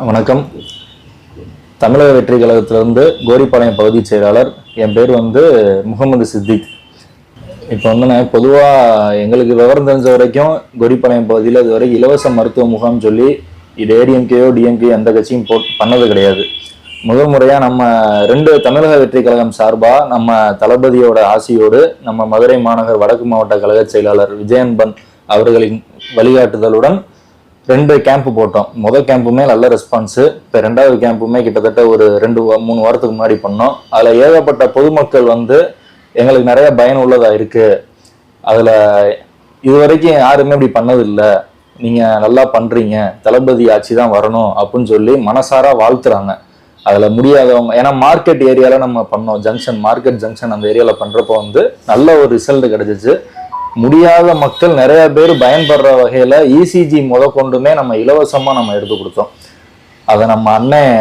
வணக்கம். தமிழக வெற்றி கழகத்திலிருந்து கோரிப்பாளையம் பகுதி செயலாளர். என் பேர் முகமது சித்திக். இப்போ நான் பொதுவாக எங்களுக்கு விவரம் தெரிஞ்ச வரைக்கும் கோரிப்பாளையம் பகுதியில் இது வரைக்கும் இலவச மருத்துவ முகாம் சொல்லி இது ஏடிஎம்கேயோ டிஎம்கே எந்த கட்சியும் பண்ணது கிடையாது. முதல் முறையாக நம்ம தமிழக வெற்றி கழகம் சார்பாக நம்ம தளபதியோட ஆசையோடு நம்ம மதுரை மாநகர் வடக்கு மாவட்ட கழக செயலாளர் விஜயன்பன் அவர்களின் வழிகாட்டுதலுடன் 2 கேம்ப் போட்டோம். முதல் கேம்புமே நல்ல ரெஸ்பான்ஸு. இப்போ 2வது கேம்புமே கிட்டத்தட்ட ஒரு 2-3 வாரத்துக்கு முன்னாடி பண்ணோம். அதில் ஏகப்பட்ட பொதுமக்கள் எங்களுக்கு நிறைய பயன் உள்ளதா இருக்கு. அதில் இது வரைக்கும் யாருமே இப்படி பண்ணதில்லை, நீங்கள் நல்லா பண்ணுறீங்க, தளபதி ஆட்சி தான் வரணும் அப்படின்னு சொல்லி மனசாரா வாழ்த்துறாங்க. அதில் முடியாதவங்க, ஏன்னா மார்க்கெட் ஏரியாவில் நம்ம பண்ணோம், மார்க்கெட் ஜங்ஷன் அந்த ஏரியாவில் பண்ணுறப்போ நல்ல ஒரு ரிசல்ட் கிடைச்சிச்சு. முடியாத மக்கள் நிறைய பேர் பயன்படுற வகையில இசிஜி கொண்டுமே நம்ம இலவசமா நம்ம எடுத்து கொடுத்தோம். அதை நம்ம அண்ணன்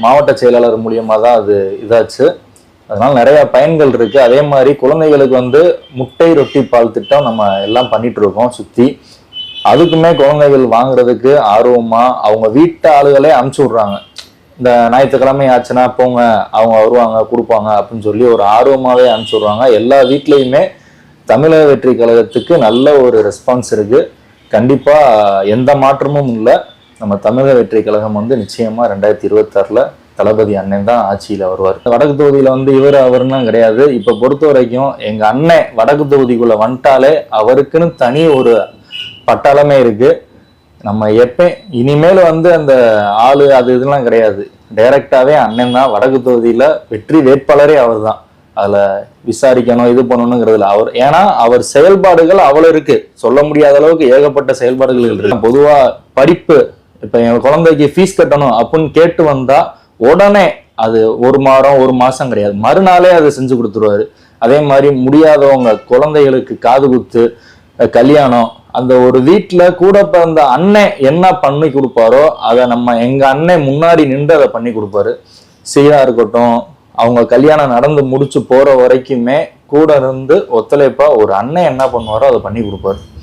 மாவட்ட செயலாளர் மூலியமா தான் அது இதாச்சு. அதனால நிறைய பயன்கள் இருக்கு. அதே மாதிரி குழந்தைகளுக்கு முட்டை ரொட்டி பால் திட்டம் நம்ம எல்லாம் பண்ணிட்டு இருக்கோம் சுத்தி. அதுக்குமே குழந்தைகள் வாங்குறதுக்கு ஆர்வமா அவங்க வீட்டு ஆளுகளே அனுப்பிச்சு விடுறாங்க. இந்த ஞாயிற்றுக்கிழமை ஆச்சுன்னா போங்க, அவங்க வருவாங்க கொடுப்பாங்க அப்படின்னு சொல்லி ஒரு ஆர்வமாவே அனுப்பிச்சு விடுறாங்க. எல்லா வீட்லயுமே தமிழக வெற்றி கழகத்துக்கு நல்ல ஒரு ரெஸ்பான்ஸ் இருக்கு. கண்டிப்பா எந்த மாற்றமும் இல்லை. நம்ம தமிழக வெற்றி கழகம் நிச்சயமா 2026 தளபதி அண்ணன் தான் ஆட்சியில வருவார். வடக்கு தொகுதியில இவர் அவருன்னா கிடையாது. இப்ப பொறுத்த வரைக்கும் எங்க அண்ணன் வடக்கு தொகுதிக்குள்ள வந்துட்டாலே அவருக்குன்னு தனி ஒரு பட்டாளமே இருக்கு. நம்ம இனிமேல் அந்த ஆளு அது இதெல்லாம் கிடையாது. டைரக்டாவே அண்ணன் தான். வடக்கு தொகுதியில வெற்றி வேட்பாளரே அவர் தான். அதுல விசாரிக்கணும் இது பண்ணணுங்கிறதுல ஏன்னா அவர் செயல்பாடுகள் அவ்வளவு இருக்கு, சொல்ல முடியாத அளவுக்கு ஏகப்பட்ட செயல்பாடுகள் இருக்கு. பொதுவா படிப்பு, இப்ப என் குழந்தைக்கு ஃபீஸ் கட்டணும் அப்படின்னு கேட்டு வந்தா உடனே அது ஒரு மாசம் கிடையாது, மறுநாளே அதை செஞ்சு கொடுத்துருவாரு. அதே மாதிரி முடியாதவங்க குழந்தைகளுக்கு காது குத்து, கல்யாணம், அந்த ஒரு வீட்டுல கூட பிறந்த அண்ணன் என்ன பண்ணி கொடுப்பாரோ அதை எங்க அண்ணன் முன்னாடி நின்று அதை பண்ணி கொடுப்பாரு. சீரா இருக்கட்டும், அவங்க கல்யாணம் நடந்து முடிச்சு போற வரைக்குமே கூட இருந்து ஒத்துழைப்பா ஒரு அண்ணன் என்ன பண்ணுவாரோ அதை பண்ணி கொடுப்பாரு.